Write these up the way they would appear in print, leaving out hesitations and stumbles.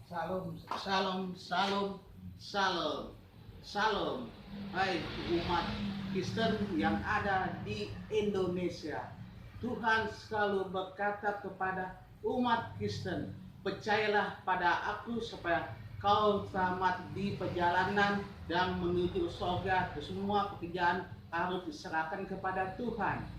Salam, salam, salam, salam, salam. Hai umat Kristen yang ada di Indonesia. Tuhan selalu berkata kepada umat Kristen, percayalah pada aku supaya kau selamat di perjalanan dan menuju surga. Semua pekerjaan harus diserahkan kepada Tuhan.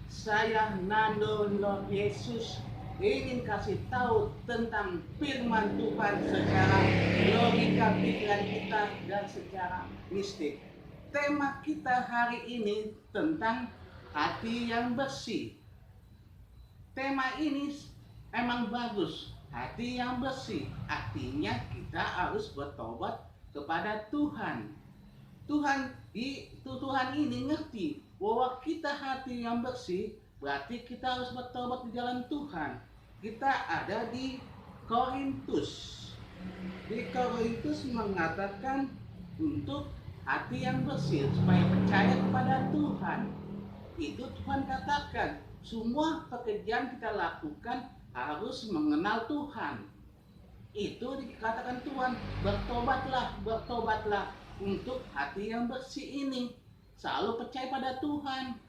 Saya Nando Lord Yesus ingin kasih tahu tentang firman Tuhan secara logika pikiran kita dan secara mistik. Tema kita hari ini tentang hati yang bersih. Tema ini emang bagus. Hati yang bersih artinya kita harus bertobat kepada Tuhan. Tuhan ini ngerti bahwa kita hati yang bersih berarti kita harus bertobat di jalan Tuhan. Kita ada di Korintus. Di Korintus mengatakan untuk hati yang bersih supaya percaya kepada Tuhan. Itu Tuhan katakan, semua pekerjaan kita lakukan harus mengenal Tuhan. Itu dikatakan Tuhan, bertobatlah, bertobatlah untuk hati yang bersih ini. Selalu percaya pada Tuhan.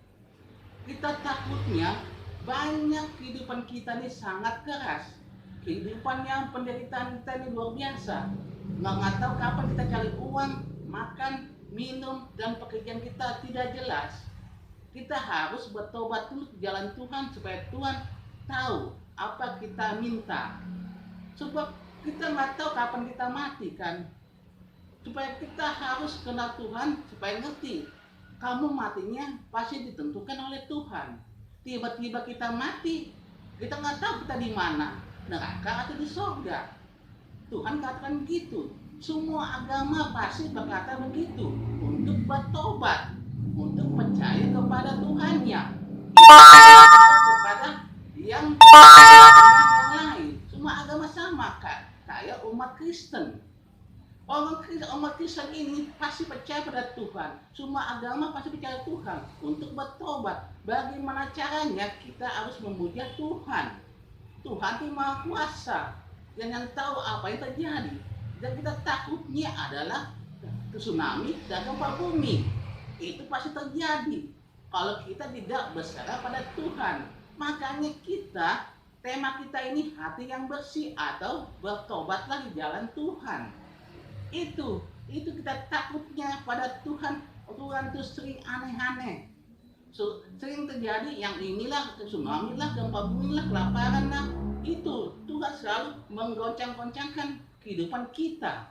Kita takutnya banyak kehidupan kita ini sangat keras. Kehidupan yang penderitaan kita ini luar biasa. Nggak tahu kapan kita cari uang, makan, minum, dan pekerjaan kita tidak jelas. Kita harus bertobat dulu ke jalan Tuhan supaya Tuhan tahu apa kita minta. Sebab kita nggak tahu kapan kita mati kan. Supaya kita harus kenal Tuhan supaya ngerti kamu matinya pasti ditentukan oleh Tuhan. Tiba-tiba kita mati, kita nggak tahu kita di mana, neraka atau di surga. Tuhan katakan begitu. Semua agama pasti berkata begitu, untuk bertobat, untuk percaya kepada Tuhannya, kepada yang lain. Semua agama sama kan, kayak umat Kristen. Umat Kristen ini pasti percaya pada Tuhan. Semua agama pasti percaya Tuhan untuk bertobat. Bagaimana caranya? Kita harus memuja Tuhan. Tuhan itu Maha Kuasa yang tahu apa yang terjadi. Dan kita takutnya adalah tsunami dan gempa bumi. Itu pasti terjadi kalau kita tidak berserah pada Tuhan. Makanya tema kita ini hati yang bersih atau bertobatlah di jalan Tuhan. Itu kita takutnya pada Tuhan. Tuhan itu sering aneh-aneh, sering terjadi yang inilah, tsunami lah, gempa bumi lah, kelaparan lah. Itu Tuhan selalu menggoncang-goncangkan kehidupan kita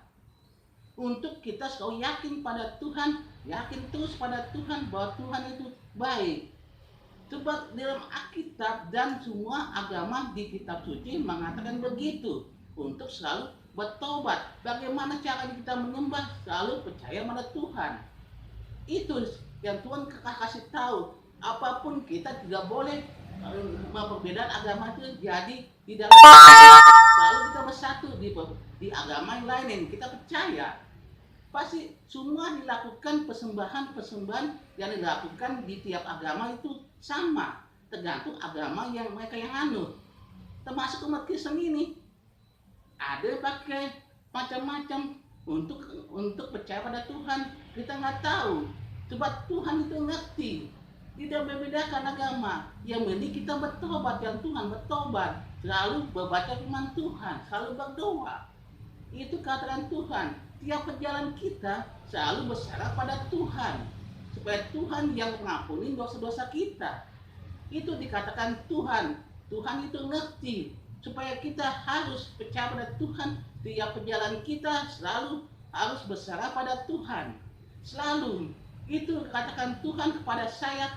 untuk kita selalu yakin pada Tuhan, yakin terus pada Tuhan bahwa Tuhan itu baik. Sebab dalam Alkitab dan semua agama di kitab suci mengatakan begitu, untuk selalu bertobat. Bagaimana cara kita menyembah? Selalu percaya pada Tuhan. Itu yang Tuhan kasih tahu. Apapun kita tidak boleh perbedaan agama itu jadi di dalam. Selalu kita bersatu di agama yang lain yang kita percaya. Pasti semua dilakukan persembahan yang dilakukan di tiap agama itu sama, tergantung agama yang mereka yang anut. Termasuk umat Kristen ini ada pakai macam-macam untuk percaya pada Tuhan. Kita nggak tahu, sebab Tuhan itu ngerti. Tidak membedakan agama. Yang penting kita bertobat, yang Tuhan bertobat, selalu membaca firman Tuhan, selalu berdoa. Itu katakan Tuhan. Tiap perjalanan kita selalu berserah pada Tuhan, supaya Tuhan yang mengampuni dosa-dosa kita. Itu dikatakan Tuhan. Tuhan itu ngerti supaya kita harus percaya pada Tuhan. Tiap perjalanan kita selalu harus berserah pada Tuhan. Selalu itu katakan Tuhan kepada saya.